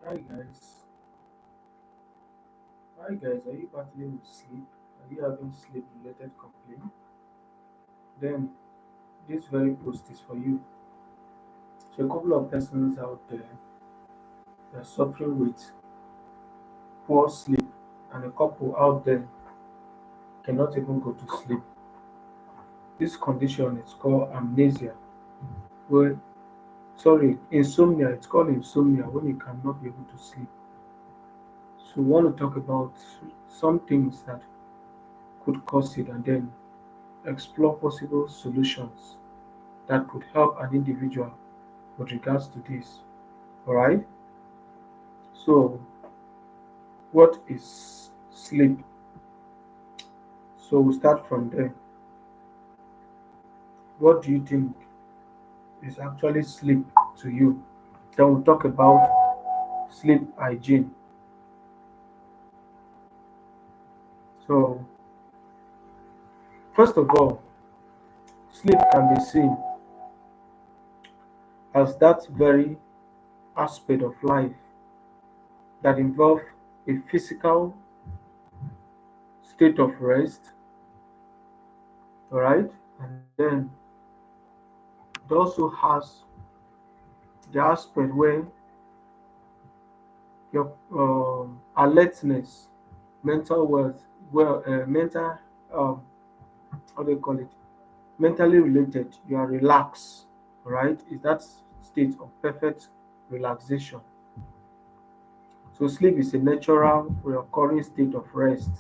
Hi guys. Hi guys, are you battling with sleep? Are you having sleep related complaint? Then this very post is for you. So a couple of persons out there are suffering with poor sleep and a couple out there cannot even go to sleep. This condition is called amnesia. Well, sorry, insomnia. It's called insomnia when you cannot be able to sleep. So we want to talk about some things that could cause it and then explore possible solutions that could help an individual with regards to this. All right. So, what is sleep? So, we start from there. What do you think is actually sleep to you? Then we'll talk about sleep hygiene. So, first of all, sleep can be seen as that very aspect of life that involves a physical state of rest, all right, and then it also has the aspect where your alertness, mental wealth, mental, um, how do you call it? Mentally related. You are relaxed, right? Is that state of perfect relaxation. So sleep is a natural, recurring state of rest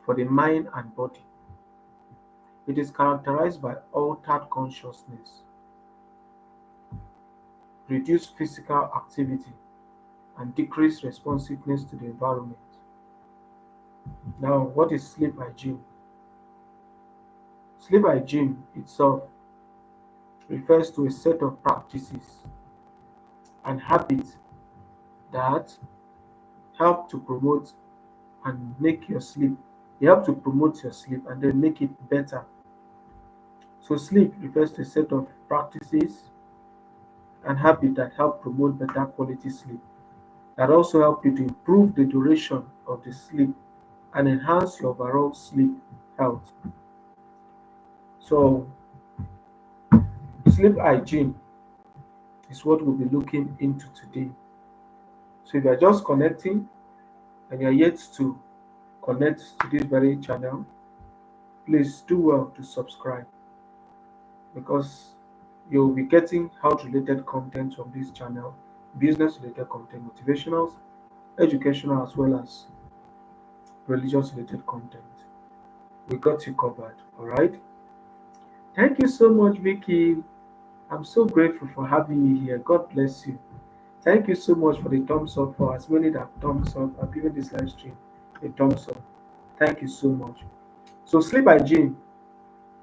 for the mind and body. It is characterized by altered consciousness, reduced physical activity, and decreased responsiveness to the environment. Now, what is sleep hygiene? Sleep hygiene itself refers to a set of practices and habits that help to promote and make your sleep. They help to promote your sleep and then make it better. So sleep refers to a set of practices and habits that help promote better quality sleep. That also help you to improve the duration of the sleep and enhance your overall sleep health. So sleep hygiene is what we'll be looking into today. So if you're just connecting and you're yet to connect to this very channel, please do well to subscribe because you'll be getting health related content from this channel, business related content, motivational, educational, as well as religious related content. We got you covered. All right. Thank you so much, Vicky. I'm so grateful for having me here. God bless you. Thank you so much for the thumbs up for as many that have thumbs up. I've given this live stream a thumbs up. Thank you so much. So sleep hygiene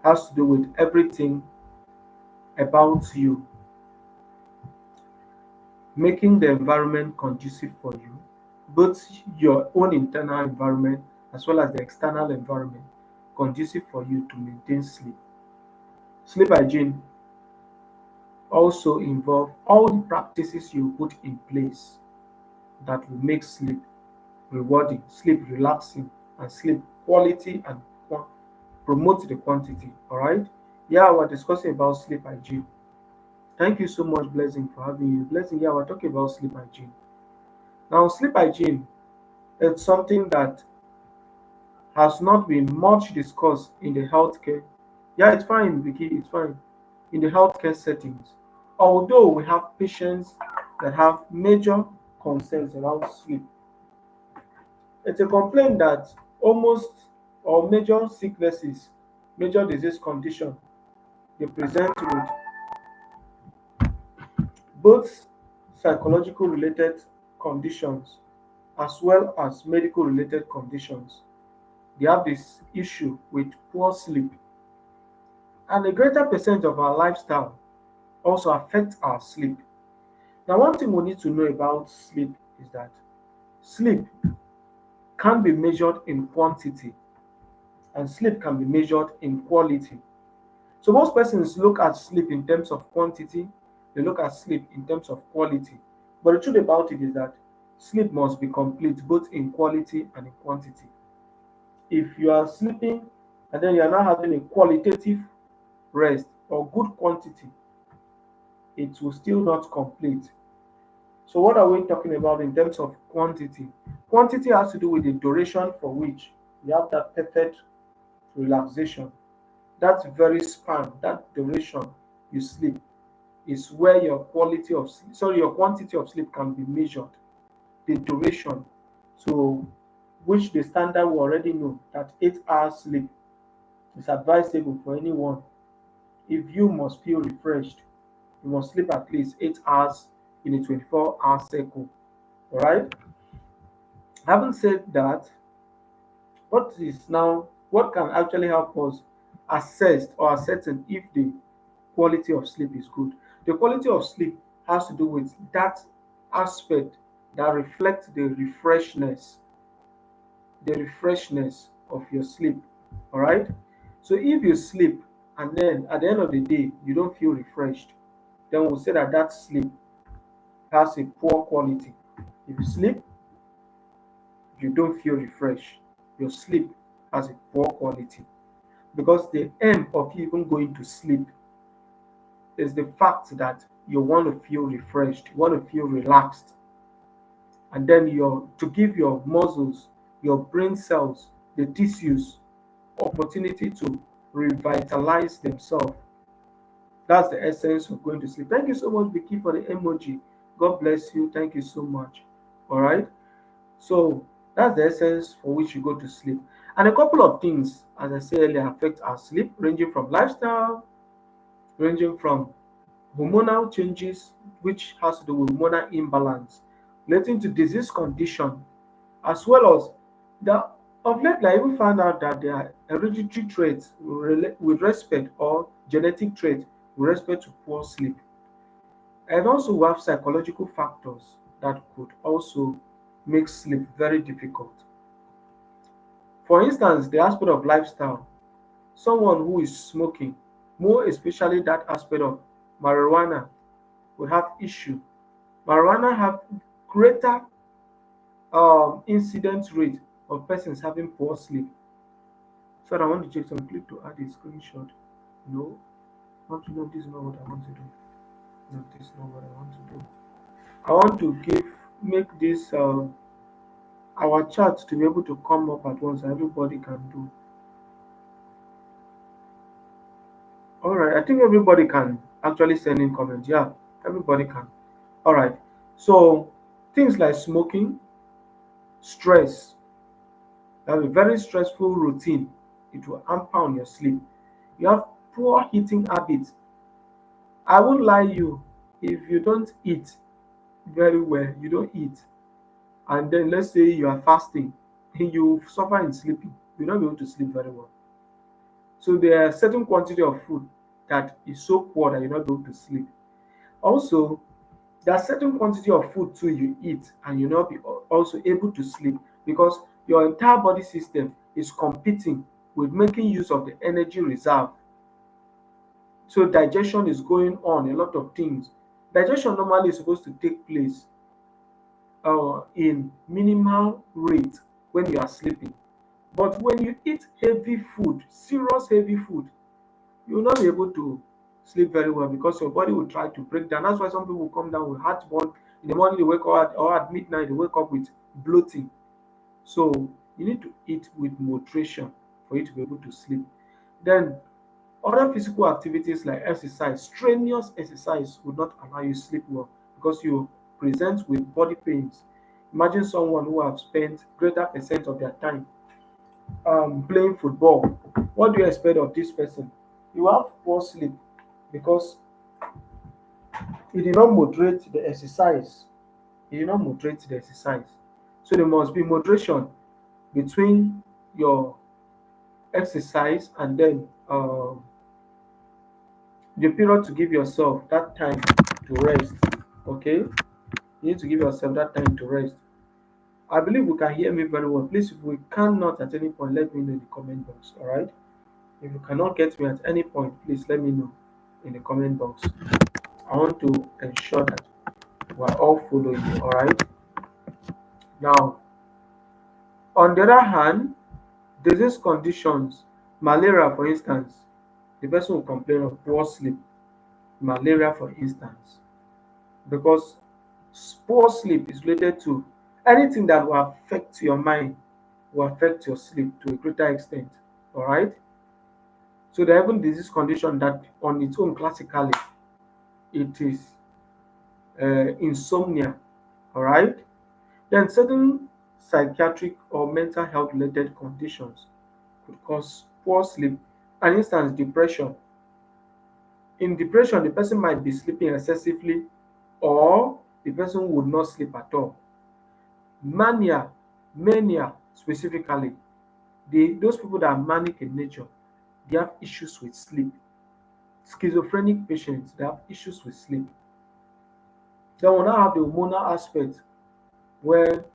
has to do with everything about you, making the environment conducive for you, both your own internal environment as well as the external environment conducive for you to maintain sleep. Sleep hygiene also involve all the practices you put in place that will make sleep rewarding, sleep relaxing, and sleep quality and promote the quantity. All right. Yeah, we're discussing about sleep hygiene. Thank you so much, Blessing, for having you. Blessing, yeah, we're talking about sleep hygiene. Now, sleep hygiene is something that has not been much discussed in the healthcare. Yeah, it's fine, Vicky, it's fine. In the healthcare settings. Although we have patients that have major concerns around sleep, it's a complaint that almost all major sicknesses, major disease condition, they present with both psychological related conditions as well as medical related conditions. They have this issue with poor sleep, and a greater percent of our lifestyle also affects our sleep. Now, one thing we need to know about sleep is that sleep can be measured in quantity and sleep can be measured in quality. So most persons look at sleep in terms of quantity, they look at sleep in terms of quality. But the truth about it is that sleep must be complete both in quality and in quantity. If you are sleeping and then you are not having a qualitative rest or good quantity, it will still not complete. So what are we talking about in terms of quantity? Quantity has to do with the duration for which you have that perfect relaxation. That very span, that duration you sleep is where your quality of sleep, sorry, your quantity of sleep can be measured. The duration to which the standard we already know that 8 hours sleep is advisable for anyone. If you must feel refreshed, you must sleep at least 8 hours in a 24-hour cycle. All right. Having said that, what can actually help us assess or ascertain if the quality of sleep is good? The quality of sleep has to do with that aspect that reflects the refreshness of your sleep. All right. So if you sleep and then at the end of the day you don't feel refreshed, then we'll say that that sleep has a poor quality. If you sleep, you don't feel refreshed, your sleep has a poor quality. Because the aim of you even going to sleep is the fact that you want to feel refreshed, you want to feel relaxed, and then your to give your muscles, your brain cells, the tissues opportunity to revitalize themselves. That's the essence of going to sleep. Thank you so much, Vicky, for the emoji. God bless you. Thank you so much. All right. So that's the essence for which you go to sleep. And a couple of things, as I said earlier, affect our sleep, ranging from lifestyle, ranging from hormonal changes, which has to do with hormonal imbalance, relating to disease condition, as well as the of late, I even found out that there are hereditary traits with respect or genetic traits with respect to poor sleep. And also we have psychological factors that could also make sleep very difficult. For instance, the aspect of lifestyle, someone who is smoking, more especially that aspect of marijuana, would have issue. Marijuana have greater incidence rate of persons having poor sleep. So I want to check some click to add a screenshot. No, I want to know this is not what I want to do. No, this is not what I want to do. I want to make this our chat to be able to come up at once. Everybody can do. All right, I think everybody can actually send in comments. Yeah, everybody can. All right. So things like smoking, stress, you have a very stressful routine. It will hamper on your sleep. You have poor eating habits. I won't lie you. If you don't eat very well, you don't eat, and then let's say you are fasting, and you suffer in sleeping, you'll not be able to sleep very well. So there are certain quantity of food that is so poor that you're not able to sleep. Also, there are certain quantity of food too you eat and you not be also able to sleep because your entire body system is competing with making use of the energy reserve. So digestion is going on, a lot of things. Digestion normally is supposed to take place in minimal rate when you are sleeping. But when you eat heavy food, serious heavy food, you will not be able to sleep very well because your body will try to break down. That's why some people come down with heartburn in the morning, they wake up or at midnight, they wake up with bloating. So you need to eat with moderation for you to be able to sleep. Then other physical activities like exercise, strenuous exercise would not allow you sleep well because you present with body pains. Imagine someone who have spent greater percent of their time playing football. What do you expect of this person? You have poor sleep because he did not moderate the exercise. He did not moderate the exercise. So there must be moderation between your exercise and then the period to give yourself that time to rest. Okay, you need to give yourself that time to rest. I believe you can hear me very well. Please, if we cannot at any point, let me know in the comment box. All right. If you cannot get me at any point, please let me know in the comment box. I want to ensure that. We're all following you, all right? Now, on the other hand, disease conditions, malaria for instance, the person will complain of poor sleep, malaria for instance, because poor sleep is related to anything that will affect your mind, will affect your sleep to a greater extent, all right? So there are even disease condition that on its own classically, it is insomnia, all right? Then certain psychiatric or mental health related conditions could cause poor sleep. An instance, depression. In depression, the person might be sleeping excessively or the person would not sleep at all. Mania specifically, those people that are manic in nature, they have issues with sleep. Schizophrenic patients, they have issues with sleep. Then we now have the hormonal aspect where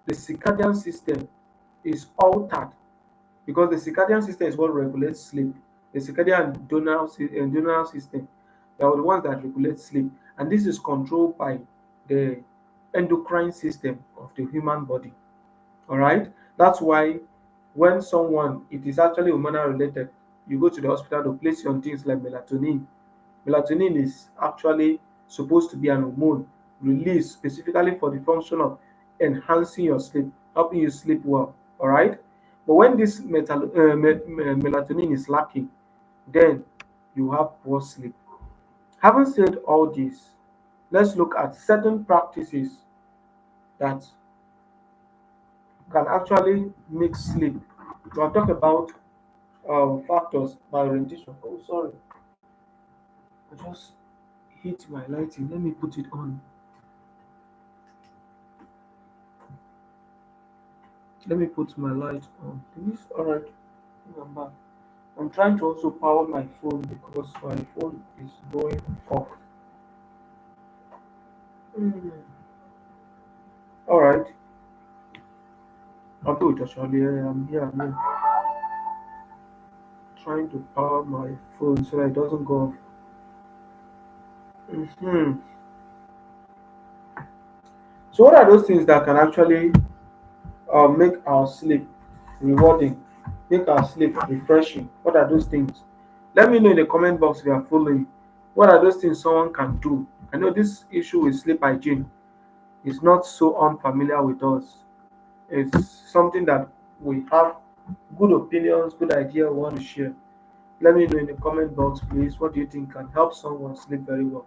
the circadian system is altered because the circadian system is what regulates sleep. The circadian and diurnal system, they are the ones that regulate sleep, and this is controlled by the endocrine system of the human body. All right, that's why when someone it is actually hormonal related, you go to the hospital to place you on things like melatonin. Melatonin is actually supposed to be an hormone released specifically for the function of enhancing your sleep, helping you sleep well. All right. But when this melatonin is lacking, then you have poor sleep. Having said all this, let's look at certain practices that can actually make sleep. We'll talk about factors by orientation. Oh, sorry, I just hit my lighting. Let me put it on. Let me put my light on. Please, alright, I'm back. I'm trying to also power my phone because my phone is going off. Mm. Alright, I'll do it actually. I'm here. Trying to power my phone so that it doesn't go off. hmm So, what are those things that can actually make our sleep rewarding, make our sleep refreshing? What are those things? Let me know in the comment box if you are following. What are those things someone can do? I know this issue with sleep hygiene is not so unfamiliar with us. It's something that we have good opinions, good idea we want to share. Let me know in the comment box, please. What do you think can help someone sleep very well?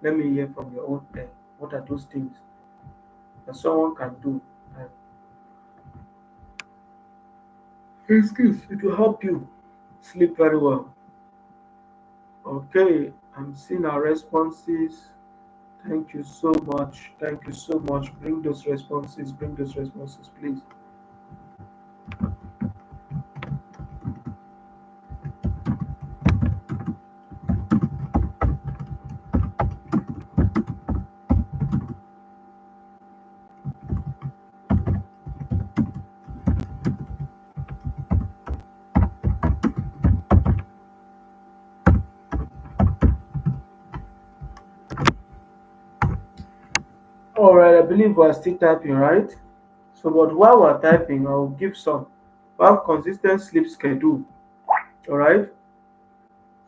Let me hear from your own end. What are those things that someone can do? And excuse, it will help you sleep very well. Okay, I'm seeing our responses. Thank you so much. Thank you so much. Bring those responses. Bring those responses, please. All right, I believe we're still typing, right? So, but while we're typing, I'll give some. We have consistent sleep schedule. All right.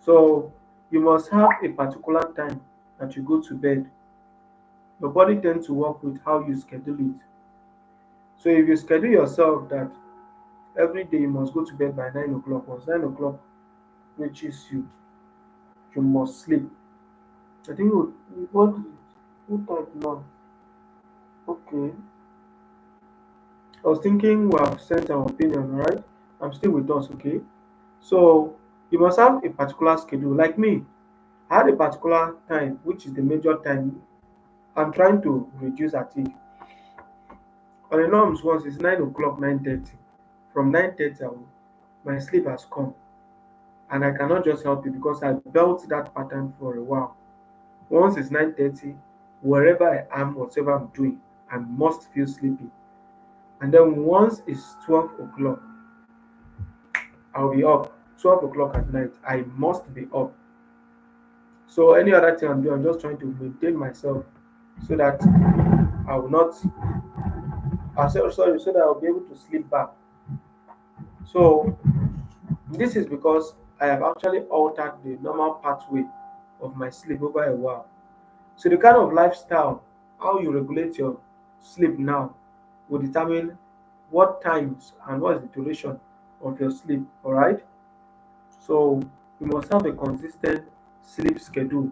So you must have a particular time that you go to bed. Your body tends to work with how you schedule it. So if you schedule yourself that every day you must go to bed by 9 o'clock, once 9 o'clock reaches you, you must sleep. I think what who type now? Okay. I was thinking we have sent our opinion, right? I'm still with us, okay? So you must have a particular schedule. Like me, I had a particular time, which is the major time. I'm trying to reduce at it. On the norms once it's 9 o'clock, 9:30. From 9:30 my sleep has come and I cannot just help it because I built that pattern for a while. Once it's 9:30, wherever I am, whatever I'm doing, I must feel sleepy. And then once it's 12 o'clock, I'll be up. 12 o'clock at night, I must be up. So any other thing I'm doing, I'm just trying to maintain myself so that I will not, sorry, so that I'll be able to sleep back. So this is because I have actually altered the normal pathway of my sleep over a while. So the kind of lifestyle, how you regulate your sleep now will determine what times and what is the duration of your sleep. All right. So you must have a consistent sleep schedule.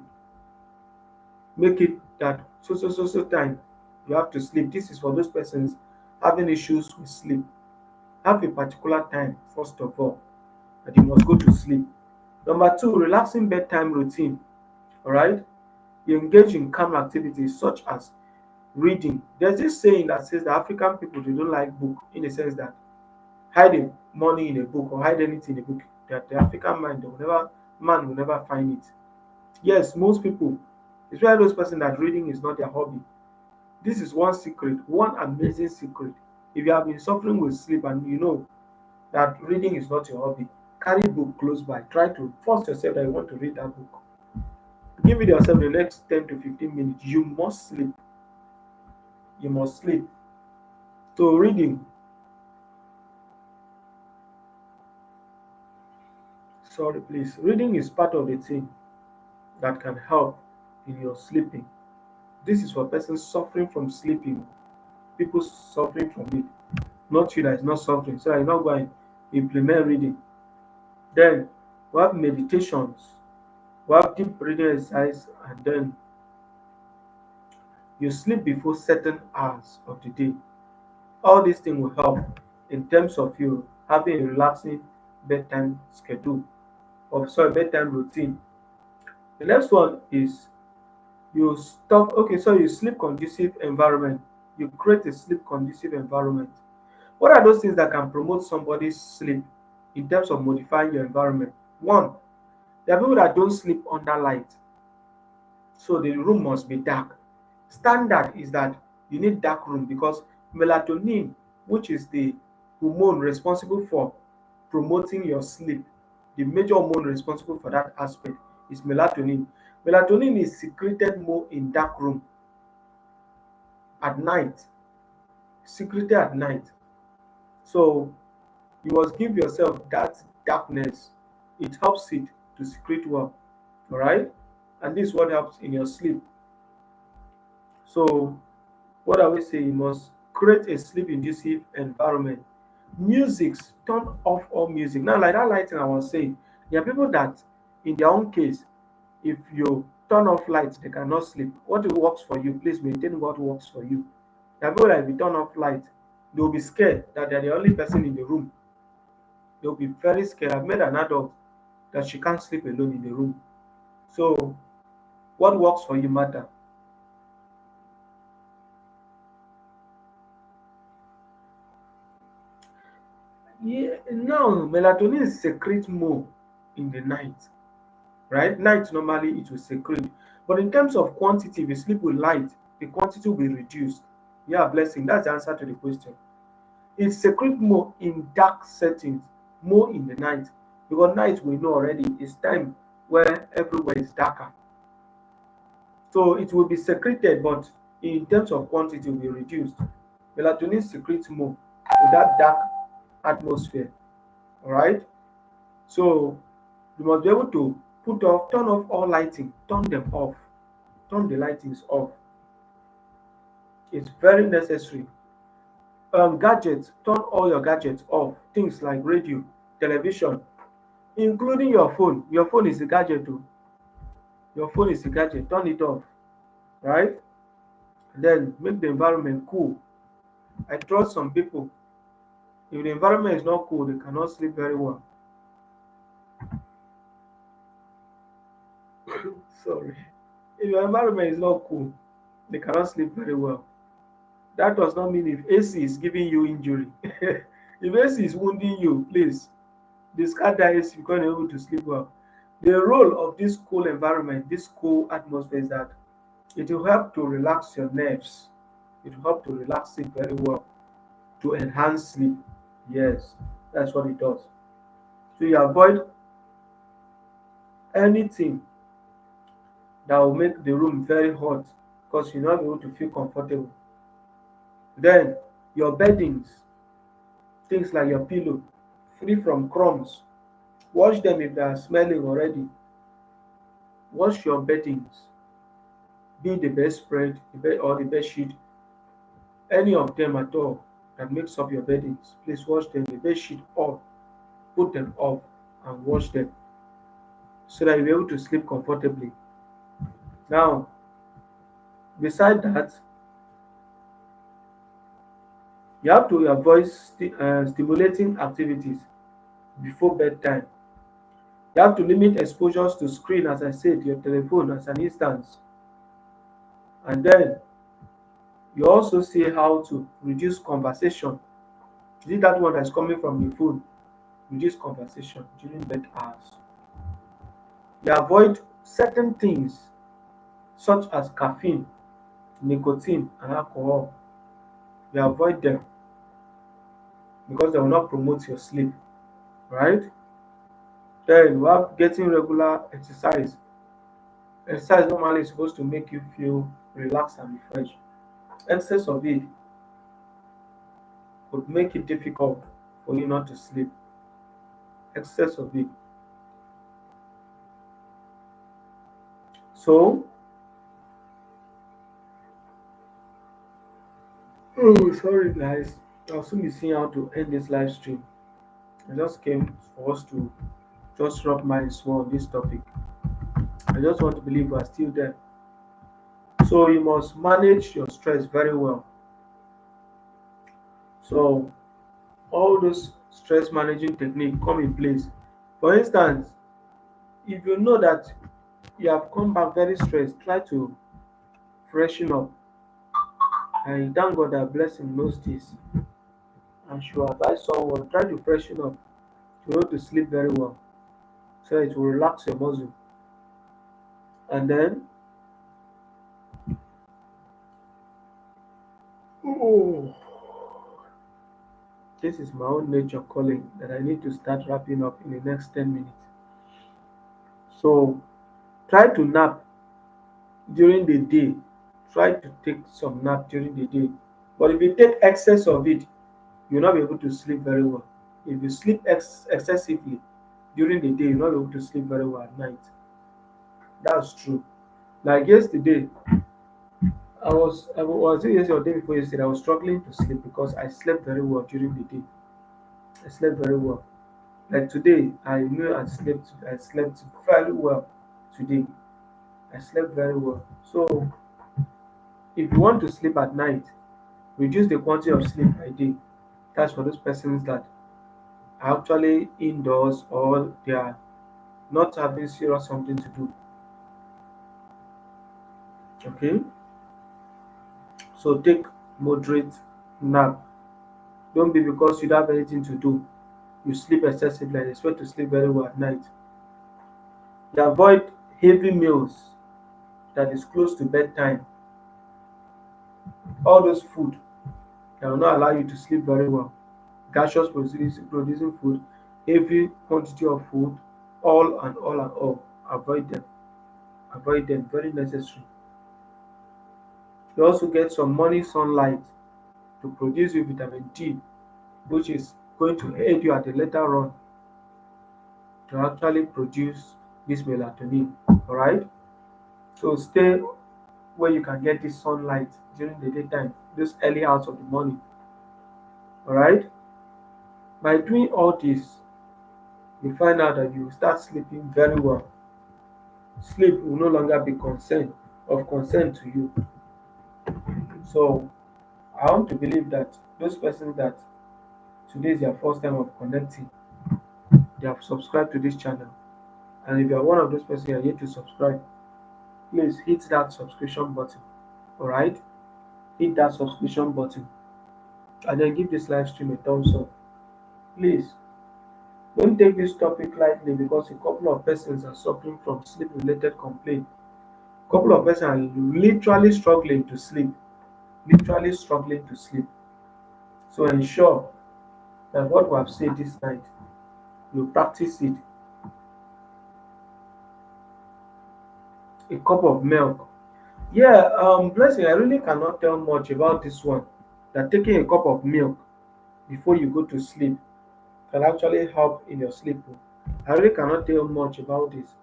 Make it that so time you have to sleep. This is for those persons having issues with sleep. Have a particular time first of all that you must go to sleep. Number two, relaxing bedtime routine. All right. You engage in calm activities such as reading. There's this saying that says the African people they don't like book in the sense that hide the money in a book or hide anything in a book. That the African mind they will never man will never find it. Yes, most people, especially those person that reading is not their hobby. This is one secret, one amazing secret. If you have been suffering with sleep and you know that reading is not your hobby, carry book close by. Try to force yourself that you want to read that book. Give it yourself the next 10 to 15 minutes. You must sleep. You must sleep. So reading, sorry please, reading is part of the thing that can help in your sleeping. This is for persons suffering from sleeping, people suffering from it, not you that is not suffering. So you're not going to implement reading. Then we have meditations, we have deep breathing exercise, and then you sleep before certain hours of the day. All these things will help in terms of you having a relaxing bedtime schedule, or sorry, bedtime routine. The next one is you stop. Okay, so you sleep conducive environment. You create a sleep conducive environment. What are those things that can promote somebody's sleep in terms of modifying your environment? One, there are people that don't sleep under light, so the room must be dark. Standard is that you need dark room because melatonin, which is the hormone responsible for promoting your sleep, the major hormone responsible for that aspect is melatonin. Melatonin is secreted more in dark room at night, secreted at night. So you must give yourself that darkness. It helps it to secrete well. All right, and this is what helps in your sleep. So what I will say, you must create a sleep inducive environment. Musics, turn off all music. Now, like that lighting I was saying, there are people that in their own case, if you turn off lights, they cannot sleep. What works for you, please maintain what works for you. There are people that if you turn off light, they'll be scared that they're the only person in the room. They'll be very scared. I've met an adult that she can't sleep alone in the room. So what works for you matter. Yeah, now melatonin is secrete more in the night, right? Night normally it will secrete, but in terms of quantity, if you sleep with light, the quantity will be reduced. Yeah, blessing. That's the answer to the question. It secrete more in dark settings, more in the night, because night we know already is time where everywhere is darker. So it will be secreted, but in terms of quantity, it will be reduced. Melatonin secretes more with that dark atmosphere. All right. So you must be able to turn off all lighting, turn them off, turn the lightings off. It's very necessary. Gadgets, turn all your gadgets off. Things like radio, television, including your phone. Your phone is a gadget too. Your phone is a gadget. Turn it off, right? Then make the environment cool. I trust some people. If the environment is not cool, they cannot sleep very well. Sorry. If your environment is not cool, they cannot sleep very well. That does not mean if AC is giving you injury. If AC is wounding you, please discard that AC because you're able to sleep well. The role of this cool environment, this cool atmosphere is that it will help to relax your nerves. It will help to relax it very well to enhance sleep. Yes, that's what it does. So you avoid anything that will make the room very hot. because you'll not be able to feel comfortable. Then your beddings, things like your pillow, free from crumbs. Wash them if they are smelling already. Wash your beddings, be the bedspread, the bed or the bed sheet, any of them at all that makes up your beddings. Please wash them. The bed sheet off, put them off and wash them so that you'll be able to sleep comfortably. Now, beside that, you have to avoid stimulating activities before bedtime. You have to limit exposures to screen, as I said, your telephone as an instance. And then you also see how to reduce conversation. Is it that one that's coming from the phone? Reduce conversation during bed hours. You avoid certain things such as caffeine, nicotine, and alcohol. You avoid them because they will not promote your sleep, right? Then you have getting regular exercise. Exercise normally is supposed to make you feel relaxed and refreshed. Excess of it would make it difficult for you not to sleep. Excess of it. So, oh, sorry guys, I'll soon be seeing how to end this live stream. I just came for us to just rub minds more on this topic. I just want to believe we are still there. So, you must manage your stress very well. So, all those stress managing techniques come in place. For instance, if you know that you have come back very stressed, try to freshen up. And thank God that blessing knows this. And should advise someone try to freshen up to be able to sleep very well so it will relax your muscle. And then, oh, this is my own nature calling that I need to start wrapping up in the next 10 minutes. So, try to nap during the day. Try to take some nap during the day. But if you take excess of it, you'll not be able to sleep very well. If you sleep excessively during the day, you'll not be able to sleep very well at night. That's true. Like yesterday, I was it yesterday or day before yesterday, I was struggling to sleep because I slept very well during the day. I slept very well. Like today, I knew I slept very well today. I slept very well. So if you want to sleep at night, reduce the quantity of sleep by day. That's for those persons that are actually indoors or they are not having serious something to do. Okay? So take moderate nap. Don't be because you don't have anything to do. You sleep excessively and expect to sleep very well at night. You avoid heavy meals that is close to bedtime. All those food that will not allow you to sleep very well. Gaseous producing food, heavy quantity of food, all and all and all. Avoid them. Avoid them. Very necessary. You also get some morning sunlight to produce you vitamin D, which is going to aid you at the later on to actually produce this melatonin. Alright? So stay where you can get this sunlight during the daytime, this early hours of the morning. Alright? By doing all this, you find out that you start sleeping very well. Sleep will no longer be concern to you. So I want to believe that those persons that today is their first time of connecting, they have subscribed to this channel. And if you are one of those persons you are yet to subscribe, please hit that subscription button. Alright? Hit that subscription button and then give this live stream a thumbs up. Please don't take this topic lightly because a couple of persons are suffering from sleep related complaint. A couple of persons are literally struggling to sleep. Literally struggling to sleep. So ensure that what we have said this night, you practice it. A cup of milk Yeah, Blessing, I really cannot tell much about this one. That taking a cup of milk before you go to sleep can actually help in your sleep. I really cannot tell much about this.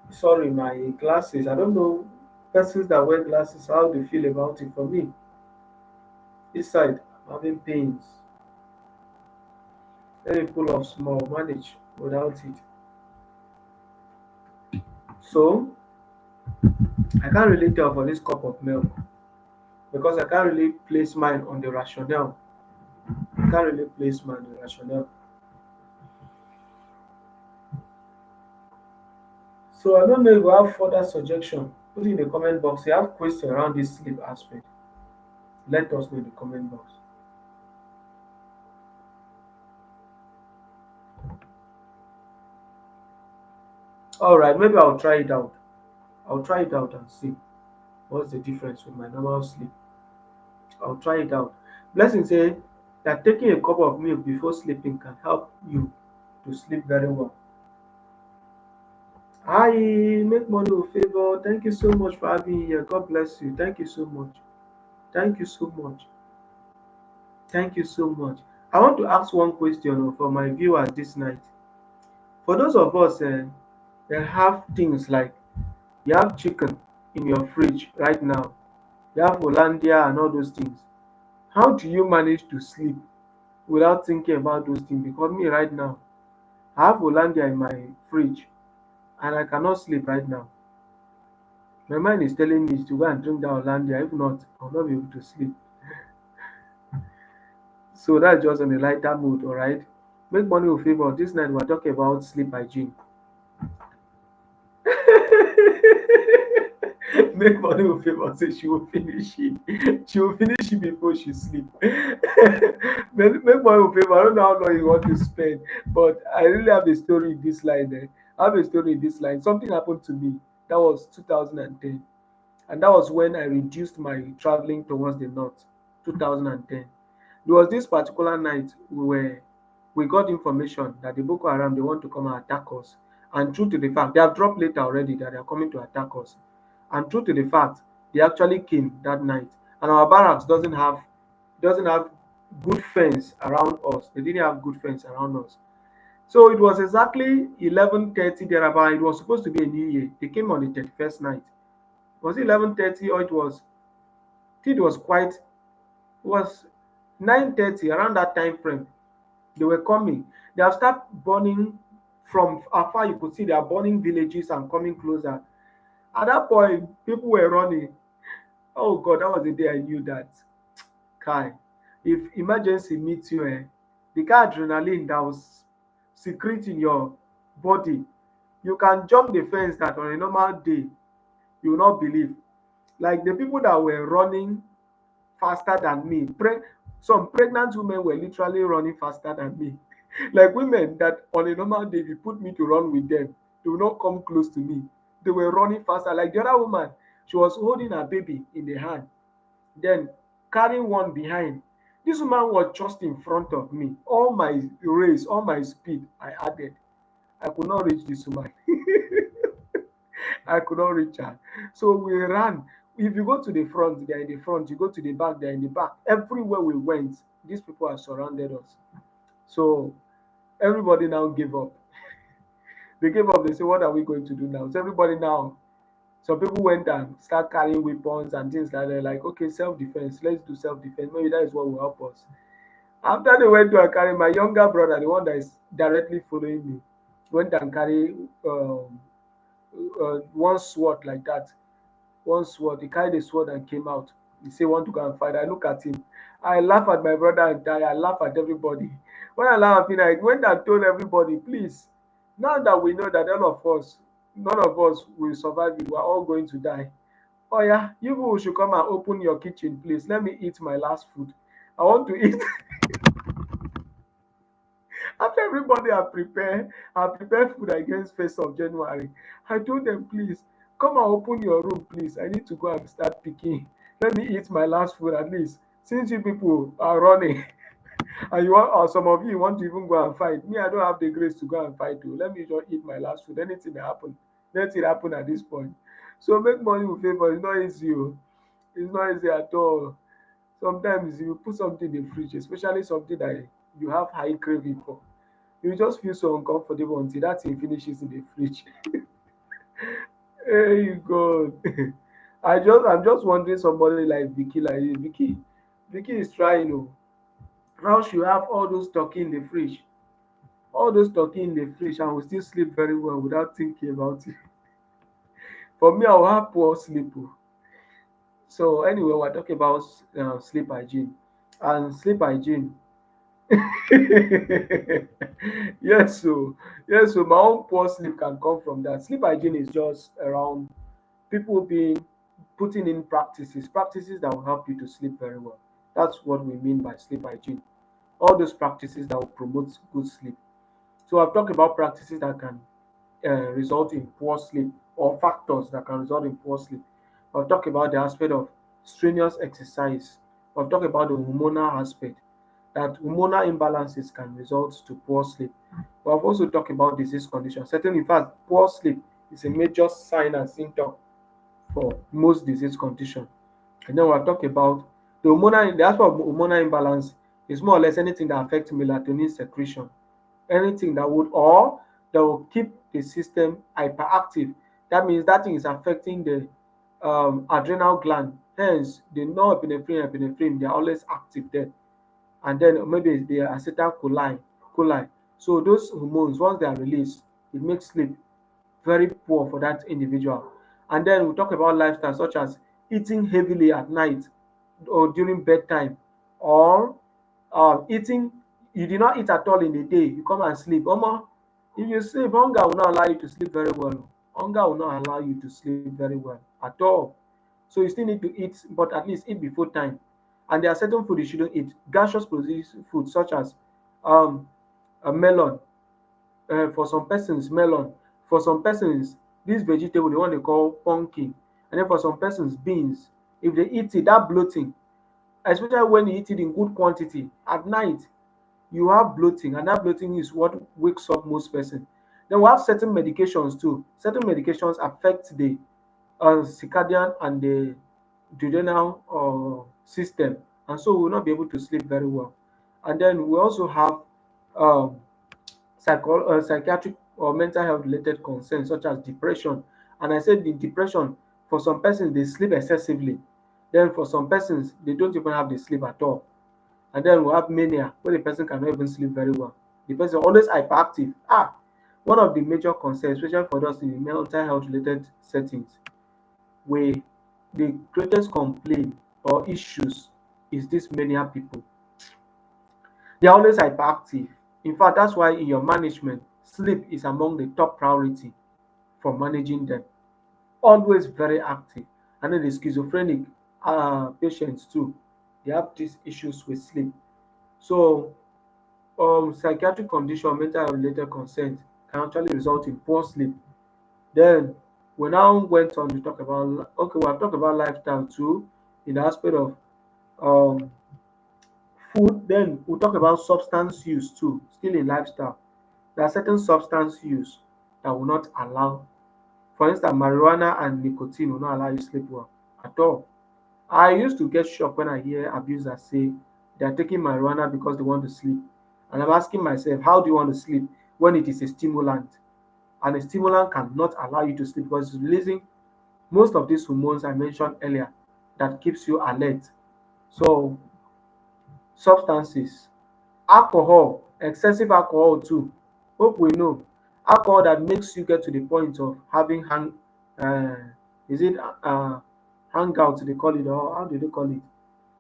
Sorry, my glasses. I don't know persons that wear glasses how they feel about it. For me, this side, I'm having pains. Let me pull off small, manage without it. So I can't really tell for this cup of milk because I can't really place mine on the rationale. I can't really place mine on the rationale. So I don't know if you have further suggestion. Put it in the comment box. If you have question around this sleep aspect, let us know in the comment box. All right, maybe I'll try it out. I'll try it out and see what's the difference with my normal sleep. I'll try it out. Blessing say that taking a cup of milk before sleeping can help you to sleep very well. Hi, make money with favor. Thank you so much for having me here. God bless you. Thank you so much. Thank you so much. Thank you so much. I want to ask one question for my viewers this night. For those of us that have things like you have chicken in your fridge right now, you have Hollandia and all those things. How do you manage to sleep without thinking about those things? Because me right now, I have Hollandia in my fridge and I cannot sleep right now. My mind is telling me to go and drink that Hollandia. If not, I'll not be able to sleep. So that's just on a lighter mood, all right? Make money with favor. This night we're talking about sleep hygiene. Make money with favor say she will finish it. She will finish it before she sleep. Make money with favor. I don't know how long you want to spend, but I really have a story in this line. I have a story in this line. Something happened to me. That was 2010. And that was when I reduced my traveling towards the north. 2010. There was this particular night we got information that the Boko Haram they want to come and attack us. And true to the fact, they have dropped later already that they are coming to attack us. And true to the fact, they actually came that night. And our barracks doesn't have good fence around us. They didn't have good fence around us. So it was exactly 11:30 thereabout. It was supposed to be a new year. They came on the 31st night. Was it 11:30 or it was? I think it was quite. It was 9:30 around that time frame. They were coming. They have started burning from afar. You could see they are burning villages and coming closer. At that point, people were running. Oh God, that was the day I knew that. Kai, if emergency meets you, the kind of adrenaline that was secret in your body, you can jump the fence that on a normal day you will not believe. Like the people that were running faster than me. Some pregnant women were literally running faster than me. Like women that on a normal day, if you put me to run with them, they will not come close to me. They were running faster. Like the other woman, she was holding her baby in the hand, then carrying one behind. This woman was just in front of me. All my race, all my speed, I added. I could not reach this woman. I could not reach her. So we ran. If you go to the front, they're in the front. You go to the back, they're in the back. Everywhere we went, these people have surrounded us. So everybody now gave up. They gave up. They say, what are we going to do now? So everybody now, some people went and start carrying weapons and things like that. Like, okay, self-defense. Let's do self-defense. Maybe that is what will help us. After they went to and carry my younger brother, the one that is directly following me, went and carry one sword like that. One sword. He carried a sword and came out. He say want to go and fight. I look at him. I laugh at my brother and die. I laugh at everybody. When I laugh at him, I went and told everybody, please, now that we know that all of us, none of us will survive it, we're all going to die. Oh yeah, you people should come and open your kitchen, please. Let me eat my last food. I want to eat. After everybody have prepared food against 1st of January, I told them, please, come and open your room, please. I need to go and start picking. Let me eat my last food at least. Since you people are running and you want, or some of you want to even go and fight, me, I don't have the grace to go and fight you. Let me just eat my last food. Anything that happen, let it happen at this point. So make money with favour is not easy o. It's not easy at all. Sometimes you put something in the fridge, especially something that you have high craving for, you just feel so uncomfortable until that thing finishes in the fridge. Hey God. I'm just wondering somebody like Vicky, like you. Vicky is trying o. How she have all those turkey in the fridge, all those turkey in the fridge, and will still sleep very well without thinking about it. For me, I will have poor sleep o. So anyway, we're talking about sleep hygiene. And sleep hygiene. Yes, so yes, so my own poor sleep can come from that. Sleep hygiene is just around people being putting in practices that will help you to sleep very well. That's what we mean by sleep hygiene. All those practices that will promote good sleep. So I've talked about practices that can result in poor sleep, or factors that can result in poor sleep. I've talked about the aspect of strenuous exercise. I've talked about the hormonal aspect, that hormonal imbalances can result to poor sleep. But I've also talked about disease conditions. Certainly, in fact, poor sleep is a major sign and symptom for most disease conditions. And then we'll talk about the aspect of hormonal imbalance is more or less anything that affects melatonin secretion, anything that will keep the system hyperactive. That means that thing is affecting the adrenal gland. Hence, the norepinephrine and epinephrine, they are always active there. And then maybe the coli. So those hormones, once they are released, it makes sleep very poor for that individual. And then we talk about lifestyle such as eating heavily at night or during bedtime, or eating, you did not eat at all in the day, you come and sleep. Omo, if you sleep, hunger will not allow you to sleep very well. Hunger will not allow you to sleep very well at all. So you still need to eat, but at least eat before time. And there are certain food you shouldn't eat. Gaseous produced food such as um, a melon. For some persons, melon. For some persons, this vegetable, the one they call pumpkin. And then for some persons, beans. If they eat it, that bloating, especially when you eat it in good quantity at night, you have bloating, and that bloating is what wakes up most persons. Then we have certain medications too. Certain medications affect the circadian and the duodenal system, and so we will not be able to sleep very well. And then we also have um, psychiatric or mental health related concerns such as depression. And I said the depression, for some persons they sleep excessively. Then for some persons they don't even have the sleep at all. And then we have mania, where the person cannot even sleep very well. The person always hyperactive. One of the major concerns, especially for us in the mental health related settings, where the greatest complaint or issues is this mania people. They are always hyperactive. In fact, that's why in your management, sleep is among the top priority for managing them. Always very active. And then the schizophrenic patients too, they have these issues with sleep. So psychiatric condition, mental health related concerns can actually result in poor sleep. Then we now went on to talk about, okay, we have talked about lifestyle too, in the aspect of um, food. Then we talk about substance use too, still in lifestyle. There are certain substance use that will not allow, for instance, marijuana and nicotine will not allow you sleep well at all. I used to get shocked when I hear abusers say they are taking marijuana because they want to sleep. And I'm asking myself, how do you want to sleep when it is a stimulant? And a stimulant cannot allow you to sleep because it's releasing most of these hormones I mentioned earlier that keeps you alert. So substances, alcohol, excessive alcohol too. Hope we know. Alcohol that makes you get to the point of having uh, is it hangout they call it, or how do they call it?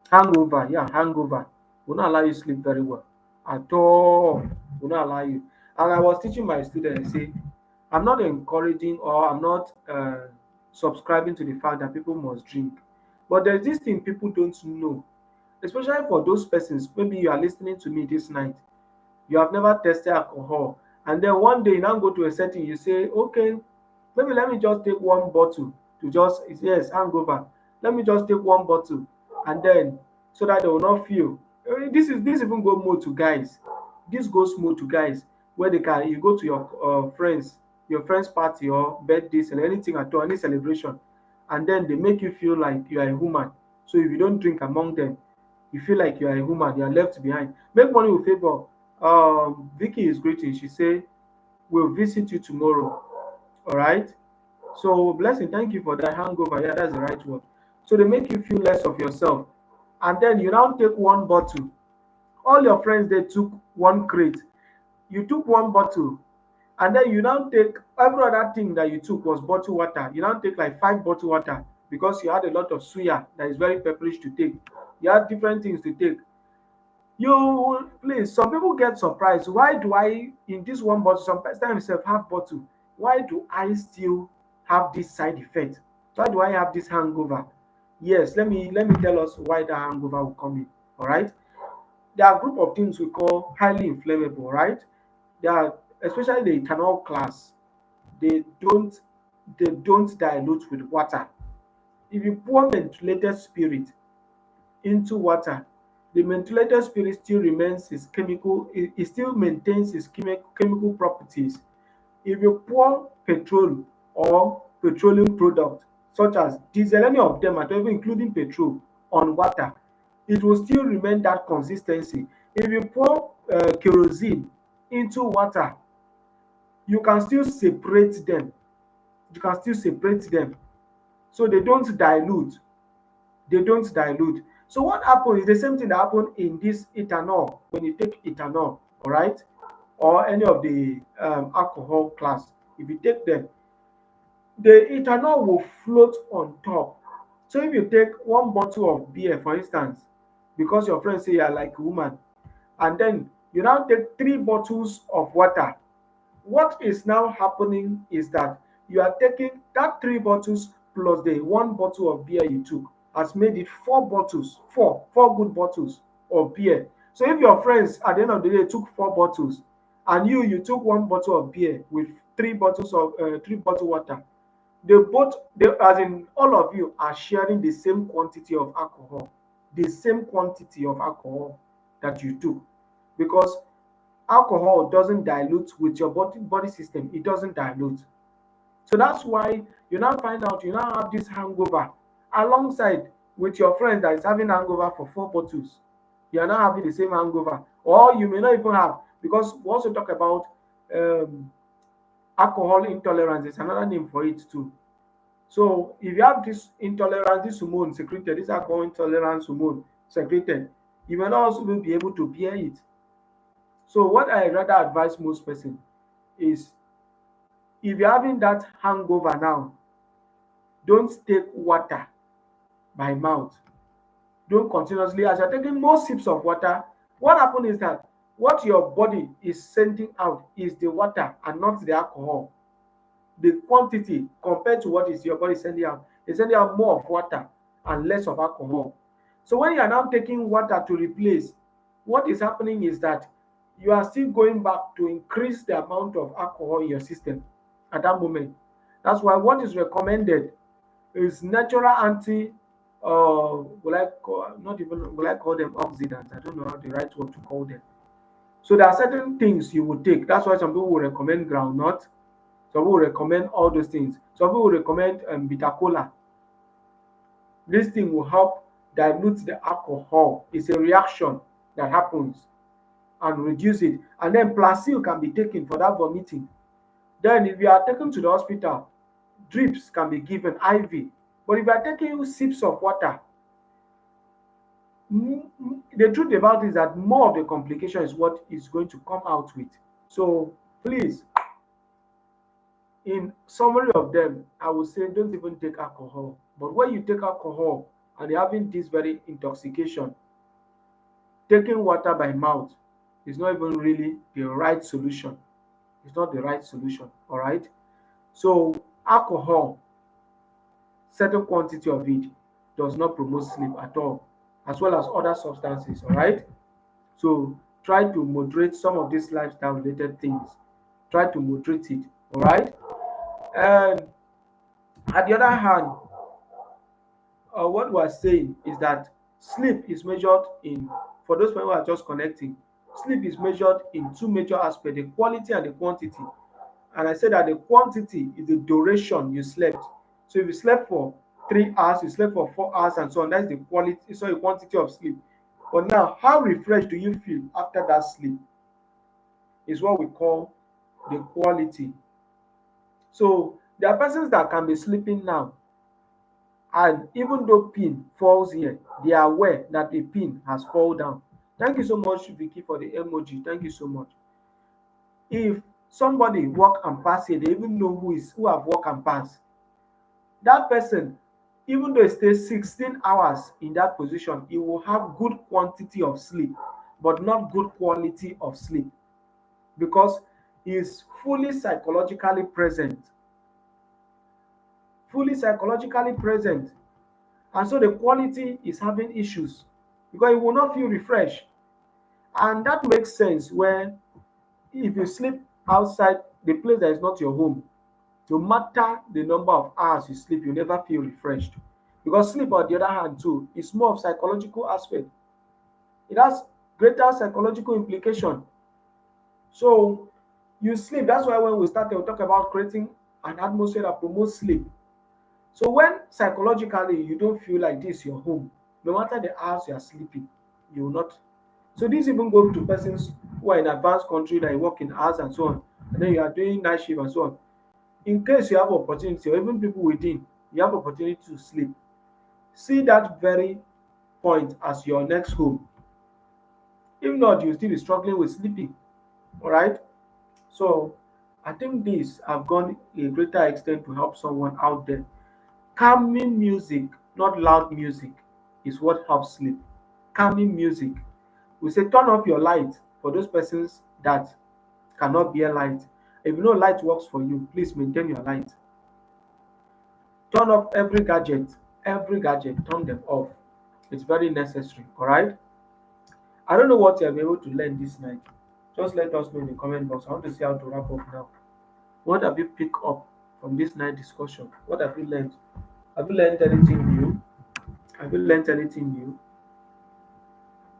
Hangover, yeah, hangover will not allow you sleep very well at all. Will not allow you. And I was teaching my students, say, I'm not encouraging or I'm not subscribing to the fact that people must drink. But there's this thing people don't know, especially for those persons. Maybe you are listening to me this night, you have never tested alcohol, and then one day you now go to a setting, you say, okay, maybe let me just take one bottle to just, yes, hangover, let me just take one bottle, and then so that they will not feel. This even go more to guys, this goes more to guys, where they can, you go to your friends party or birthday anything at all, any celebration, and then they make you feel like you are a woman. So if you don't drink among them, you feel like you are a woman, you are left behind. Make money with favor. Vicky is greeting. She say we'll visit you tomorrow. All right. So blessing, thank you for that hangover. Yeah, that's the right word. So they make you feel less of yourself, and then you now take one bottle. All your friends they took one crate. You took one bottle, and then you now take every other thing that you took was bottled water. You now take like five bottled water because you had a lot of suya that is very pepperish to take. You had different things to take. You please, some people get surprised. Why do I in this one bottle? Sometimes self half bottle. Why do I still have this side effect? Why do I have this hangover? Yes, let me tell us why the hangover will come in. All right. There are a group of things we call highly inflammable, right? They are especially the ethanol class. They don't they don't dilute with water. If you pour methylated spirit into water, the methylated spirit still remains its chemical, it still maintains its chemical properties. If you pour petrol or petroleum product such as diesel, any of them at all, even including petrol on water, it will still remain that consistency. If you pour kerosene into water, you can still separate them. You can still separate them. So they don't dilute. They don't dilute. So what happens is the same thing that happened in this ethanol when you take ethanol, all right, or any of the alcohol class. If you take them, the ethanol will float on top. So if you take one bottle of beer, for instance, because your friends say you are like a woman, and then you now take three bottles of water, what is now happening is that you are taking that three bottles plus the one bottle of beer you took has made it four bottles, four good bottles of beer. So if your friends at the end of the day took four bottles and you took one bottle of beer with three bottle water, they as in all of you are sharing the same quantity of alcohol, the same quantity of alcohol that you took, because alcohol doesn't dilute with your body system. It doesn't dilute. So that's why you now find out you now have this hangover alongside with your friend that is having hangover for four bottles. You are now having the same hangover, or you may not even have, because we also talk about um, alcohol intolerance. Is another name for it too. So if you have this intolerance, this hormone secreted, this alcohol intolerance hormone secreted, you may not also be able to bear it. So what I rather advise most person is, if you're having that hangover now, don't take water by mouth. Don't continuously, as you're taking more sips of water, what happens is that what your body is sending out is the water and not the alcohol. The quantity compared to what is your body sending out is sending out more of water and less of alcohol. So when you are now taking water to replace, what is happening is that you are still going back to increase the amount of alcohol in your system at that moment. That's why what is recommended is natural anti will I call, not even will I call them oxidants? I don't know how the right word to call them. So there are certain things you would take. That's why some people will recommend groundnut. Some people will recommend all those things. Some people will recommend bitter cola. This thing will help dilute the alcohol. It's a reaction that happens and reduce it. And then placebo can be taken for that vomiting. Then if you are taken to the hospital, drips can be given IV. But if you are taking sips of water, the truth about it is that more of the complication is what is going to come out with. So please, in summary of them, I would say don't even take alcohol. But when you take alcohol and you're having this very intoxication, taking water by mouth is not even really the right solution. It's not the right solution. All right. So alcohol, certain quantity of it does not promote sleep at all, as well as other substances. All right. So try to moderate some of these lifestyle related things. Try to moderate it. All right. And at the other hand, what we are saying is that sleep is measured in, for those people who are just connecting, sleep is measured in two major aspects, the quality and the quantity. And I said that the quantity is the duration you slept. So if you slept for 3 hours, you slept for 4 hours, and so on. That's the quality, so the quantity of sleep. But now, how refreshed do you feel after that sleep is what we call the quality. So there are persons that can be sleeping now, and even though pin falls here, they are aware that a pin has fallen down. Thank you so much, Vicky, for the emoji. Thank you so much. If somebody walk and pass here, they even know who have walked and passed. That person, even though he stays 16 hours in that position, he will have good quantity of sleep, but not good quality of sleep, because he is fully psychologically present, and so the quality is having issues because he will not feel refreshed. And that makes sense where if you sleep outside the place that is not your home, no matter the number of hours you sleep, you never feel refreshed. Because sleep, on the other hand, too, is more of psychological aspect. It has greater psychological implication. So you sleep. That's why when we started, we talk about creating an atmosphere that promotes sleep. So when psychologically you don't feel like this your home, no matter the hours you are sleeping, you will not. So this even goes to persons who are in advanced country that work in hours and so on, and then you are doing night shift and so on. In case you have opportunity, or even people within, you have opportunity to sleep. See that very point as your next home. If not, you still be struggling with sleeping. All right. So I think this have gone a greater extent to help someone out there. Calming music, not loud music, is what helps sleep. Calming music. We say turn off your light for those persons that cannot bear light. If you know light works for you, please maintain your light. Turn off every gadget, turn them off. It's very necessary. All right. I don't know what you have been able to learn this night. Just let us know in the comment box. I want to see how to wrap up now. What have you picked up from this night discussion? What have you learned? Have you learned anything new? Have you learned anything new?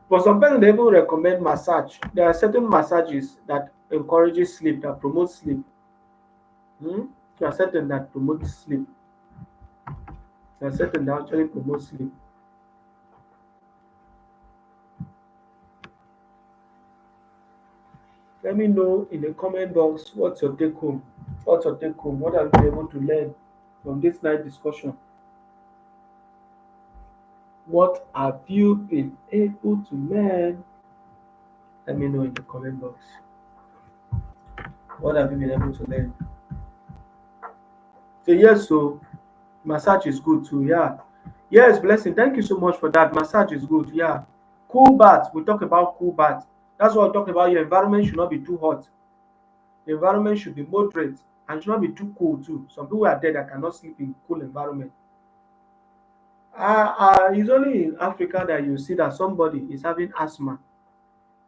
For some people, they even recommend massage. There are certain massages that encourages sleep, that promote sleep. Hmm? There are certain that promote sleep. There are certain that actually promote sleep. Let me know in the comment box what's your take home. What's your take home? What have you been able to learn from this night discussion? What have you been able to learn? Let me know in the comment box. What have you been able to learn? So yes, so massage is good too. Yeah. Yes, blessing. Thank you so much for that. Massage is good. Yeah. Cool bath. We talk about cool bath. That's what I talk about. Your environment should not be too hot. The environment should be moderate and should not be too cool too. Some people are there that cannot sleep in cool environment. It's only in Africa that you see that somebody is having asthma,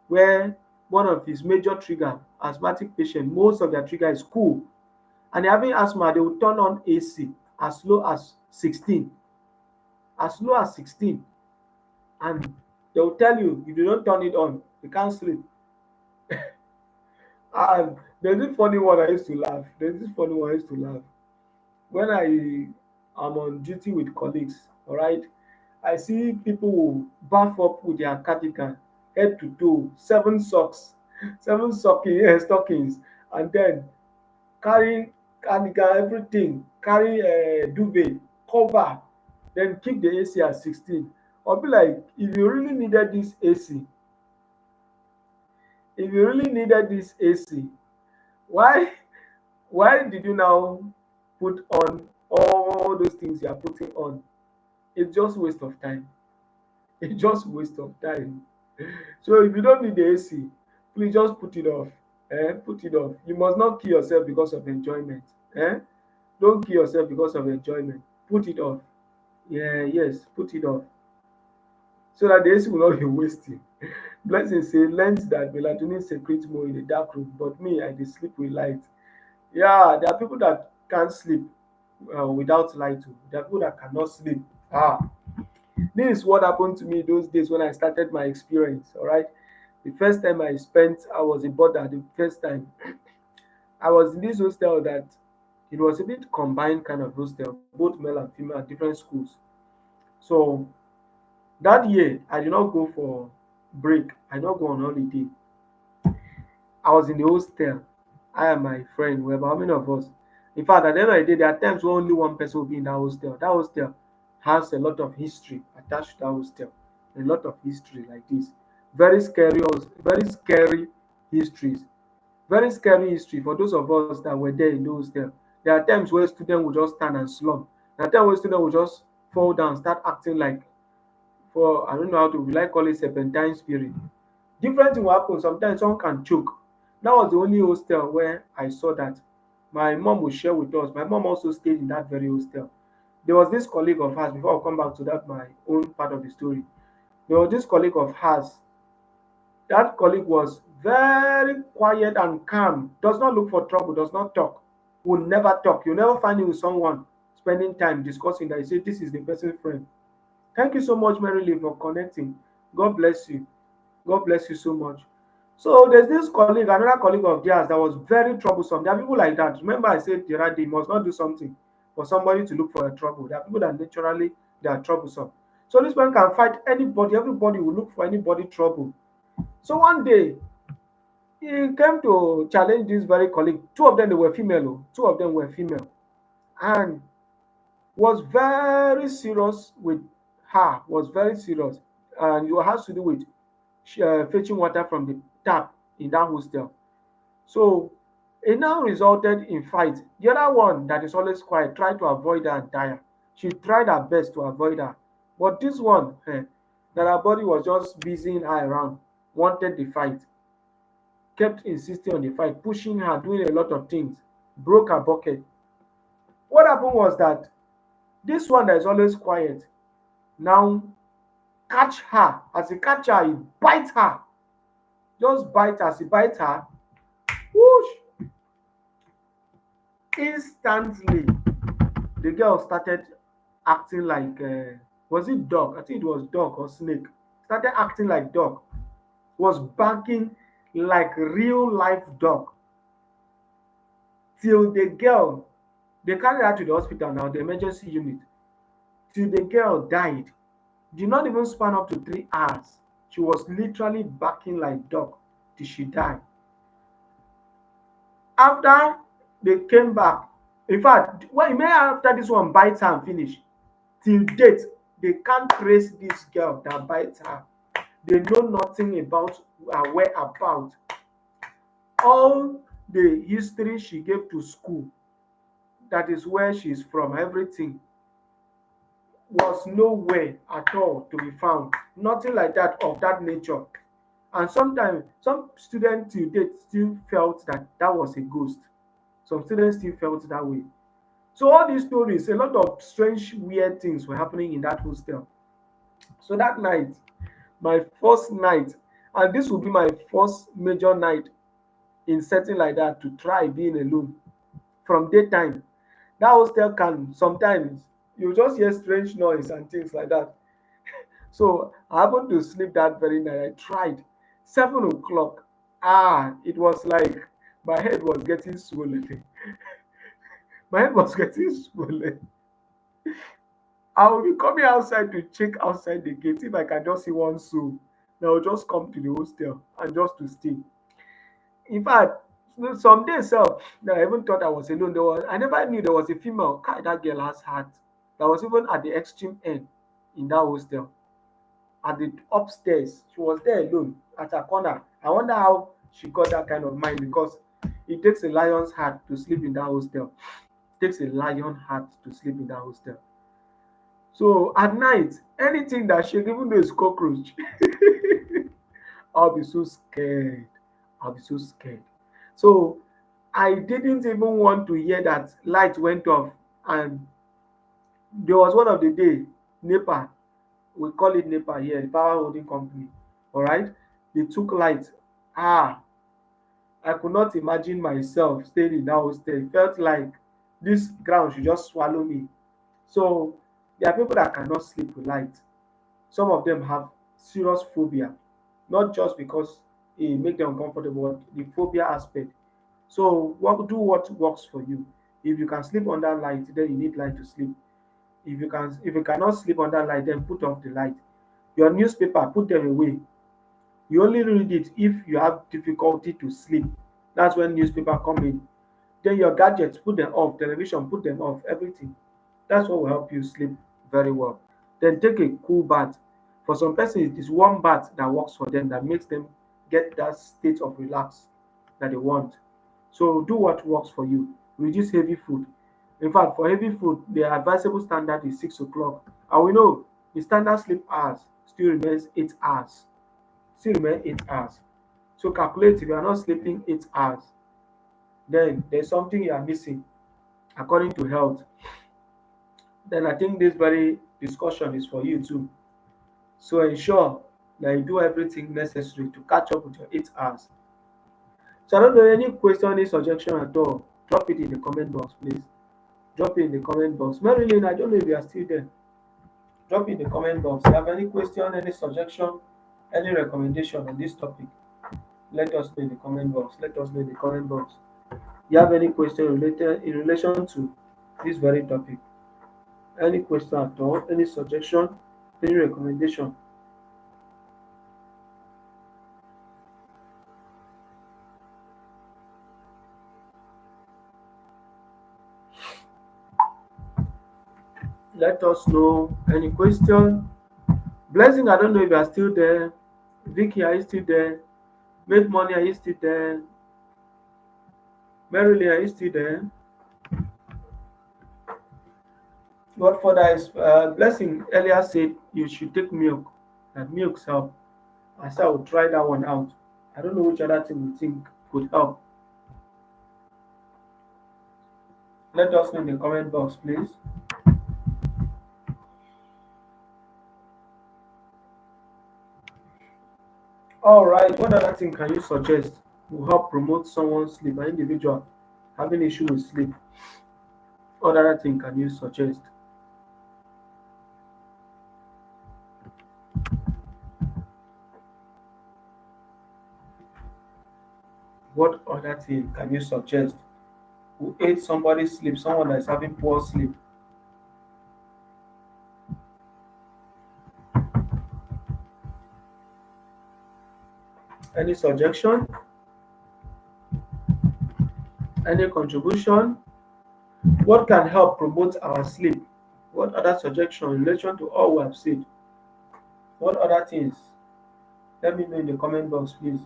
where one of his major trigger, asthmatic patient, most of their trigger is cool, and they're having asthma. They will turn on AC as low as 16, as low as 16, and they will tell you if you don't turn it on, you can't sleep. And there's this funny one I used to laugh. There's this funny one I used to laugh when I am on duty with colleagues. All right, I see people who bath up with their cardigan, head to toe, seven stockings, and then carry cardigan, everything, carry duvet, cover, then keep the AC at 16. I'll be like, if you really needed this AC, why why did you now put on all those things you are putting on? It's just waste of time. It's just waste of time. So if you don't need the AC, please just put it off. Put it off. You must not kill yourself because of enjoyment. Eh? Don't kill yourself because of enjoyment. Put it off. Yeah, yes, put it off. So that the AC will not be wasting. Blessing say learns that melatonin secretes more in the dark room, but me, I dey sleep with light. Yeah, there are people that can't sleep without light. Oh. There are people that cannot sleep. This is what happened to me those days when I started my experience. All right. The first time I was in border. The first time I was in this hostel that It was a bit combined kind of hostel, both male and female at different schools. So that year, I did not go for break. I did not go on holiday. I was in the hostel. I and my friend, we were about how many of us? In fact, at the end of the day, there are times where only one person will be in that hostel. That hostel has a lot of history attached to that hostel. A lot of history like this. Very scary, very scary histories. Very scary history for those of us that were there in the hostel. There are times where students will just stand and slump. There are times where students will just fall down, start acting like, for I don't know how to, we like call it serpentine spirit. Different thing will happen. Sometimes someone can choke. That was the only hostel where I saw that. My mom will share with us. My mom also stayed in that very hostel. There was this colleague of hers, before I come back to that, my own part of the story. There was this colleague of hers. That colleague was very quiet and calm, does not look for trouble, does not talk, will never talk. You'll never find him with someone spending time discussing that you say this is the person's friend. Thank you so much, Mary Lee, for connecting. God bless you. God bless you so much. So there's this colleague, another colleague of theirs that was very troublesome. There are people like that. Remember, I said the other day, you must not do something for somebody to look for a trouble. There are people that naturally they are troublesome. So this one can fight anybody. Everybody will look for anybody trouble. So one day he came to challenge this very colleague. Two of them they were female. Oh. Two of them were female, and was very serious with her. Was very serious, and it has to do with fetching water from the tap in that hostel. So it now resulted in fight. The other one that is always quiet tried to avoid her and tire. She tried her best to avoid her. But this one, that her body was just busying her around, wanted the fight, kept insisting on the fight, pushing her, doing a lot of things, broke her bucket. What happened was that this one that is always quiet now catch her. As he catch her, he bite her. Just bite her. As he bite her, whoosh, instantly the girl started acting like was it dog? I think it was dog or snake. Started acting like dog. Was barking like real life dog. Till the girl, they carried her to the hospital now, the emergency unit. Till the girl died. Did not even span up to 3 hours. She was literally barking like dog till she died. After they came back, in fact, well, immediately after this one bites her and finish, till date, they can't trace this girl that bites her. They know nothing about her whereabout. All the history she gave to school, that is where she's from, everything was nowhere at all to be found. Nothing like that of that nature. And sometimes some students till date still felt that that was a ghost. Some students still felt that way. So all these stories, a lot of strange, weird things were happening in that hostel. So that night, my first night, and this will be my first major night in setting like that to try being alone from daytime. That hostel can sometimes you just hear strange noise and things like that. So I happened to sleep that very night. I tried 7 o'clock. It was like my head was getting swollen. My head was getting swollen. I will be coming outside to check outside the gate if I can just see one soul. Then I'll just come to the hostel and just to stay. In fact, some days that I even thought I was alone. I never knew there was a female. Kai, that girl has heart. That was even at the extreme end in that hostel. At the upstairs, she was there alone at her corner. I wonder how she got that kind of mind because it takes a lion's heart to sleep in that hostel. It takes a lion heart to sleep in that hostel. So at night, anything that shake, even though it's cockroach, I'll be so scared. I'll be so scared. So I didn't even want to hear that light went off. And there was one of the day, NEPA, we call it NEPA here, the power holding company. All right. They took light. Ah, I could not imagine myself staying in that hostel. It felt like this ground should just swallow me. So there are people that cannot sleep with light. Some of them have serious phobia, not just because it make them uncomfortable, but the phobia aspect. So do what works for you. If you can sleep under light, then you need light to sleep. If you cannot sleep under light, then put off the light. Your newspaper, put them away. You only read it if you have difficulty to sleep. That's when newspaper come in. Then your gadgets, put them off. Television, put them off. Everything. That's what will help you sleep very well. Then take a cool bath. For some persons, it is warm bath that works for them, that makes them get that state of relax that they want. So do what works for you. Reduce heavy food. In fact, for heavy food, the advisable standard is 6 o'clock. And we know the standard sleep hours still remains 8 hours. Still remain 8 hours. So calculate, if you are not sleeping 8 hours, then there's something you are missing according to health. Then I think this very discussion is for you too. So ensure that you do everything necessary to catch up with your 8 hours. So I don't know any question, any suggestion at all. Drop it in the comment box, please. Drop it in the comment box. Marilyn, I don't know if you are still there. Drop it in the comment box. If you have any question, any suggestion, any recommendation on this topic, let us know in the comment box. Let us know in the comment box. You have any question related in relation to this very topic? Any question at all? Any suggestion? Any recommendation? Let us know. Any question? Blessing, I don't know if you are still there. Vicky, are you still there? Make money, are you still there? Marilyn, are you still there? What for that is Blessing earlier said you should take milk. That milk help. I said I will try that one out. I don't know which other thing you think could help. Let us know in the comment box, please. All right. What other thing can you suggest will help promote someone's sleep, an individual having issue with sleep? What other thing can you suggest? What other thing can you suggest will aid somebody's sleep, someone that is having poor sleep? Any suggestion? Any contribution? What can help promote our sleep? What other suggestion in relation to all we have said? What other things? Let me know in the comment box, please.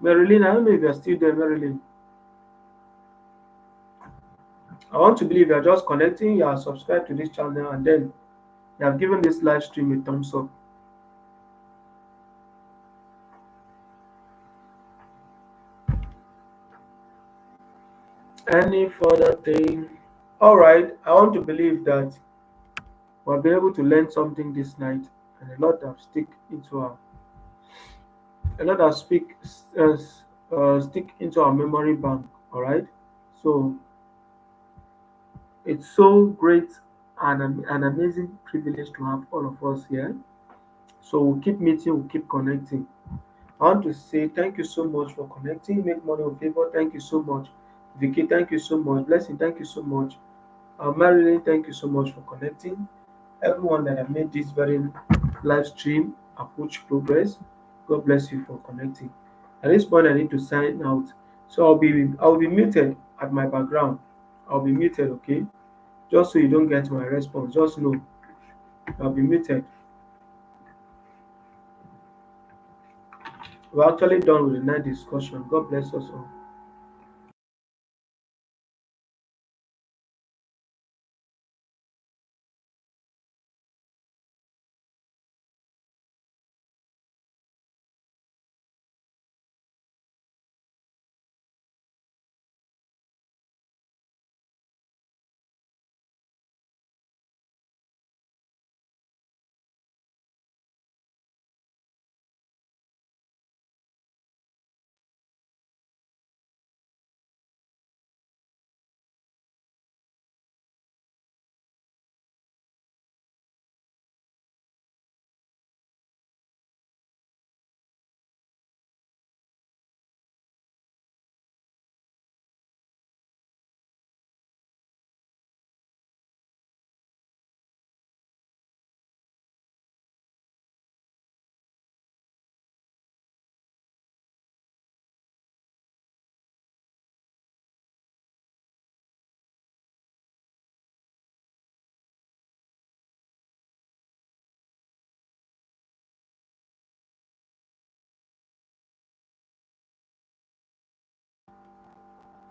Marilyn, I don't know if you're still there, Marilyn. I want to believe you're just connecting, you are subscribed to this channel, and then you have given this live stream a thumbs up. Any further thing? All right, I want to believe that we'll be able to learn something this night, and a lot of stick into our memory bank. All right, so it's so great and an amazing privilege to have all of us here. So we'll keep meeting, we'll keep connecting. I want to say thank you so much for connecting. Make money with favor. Thank you so much. Vicky, thank you so much. Blessing, thank you so much. Marilyn, thank you so much for connecting. Everyone that have made this very live stream approach progress, God bless you for connecting. At this point, I need to sign out. So I'll be muted at my background. I'll be muted, okay? Just so you don't get my response. Just know I'll be muted. We're actually done with the night discussion. God bless us all.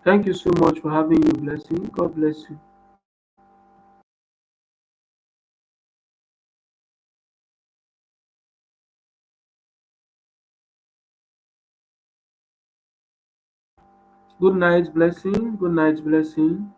Thank you so much for having you, Blessing. God bless you. Good night, Blessing. Good night, Blessing.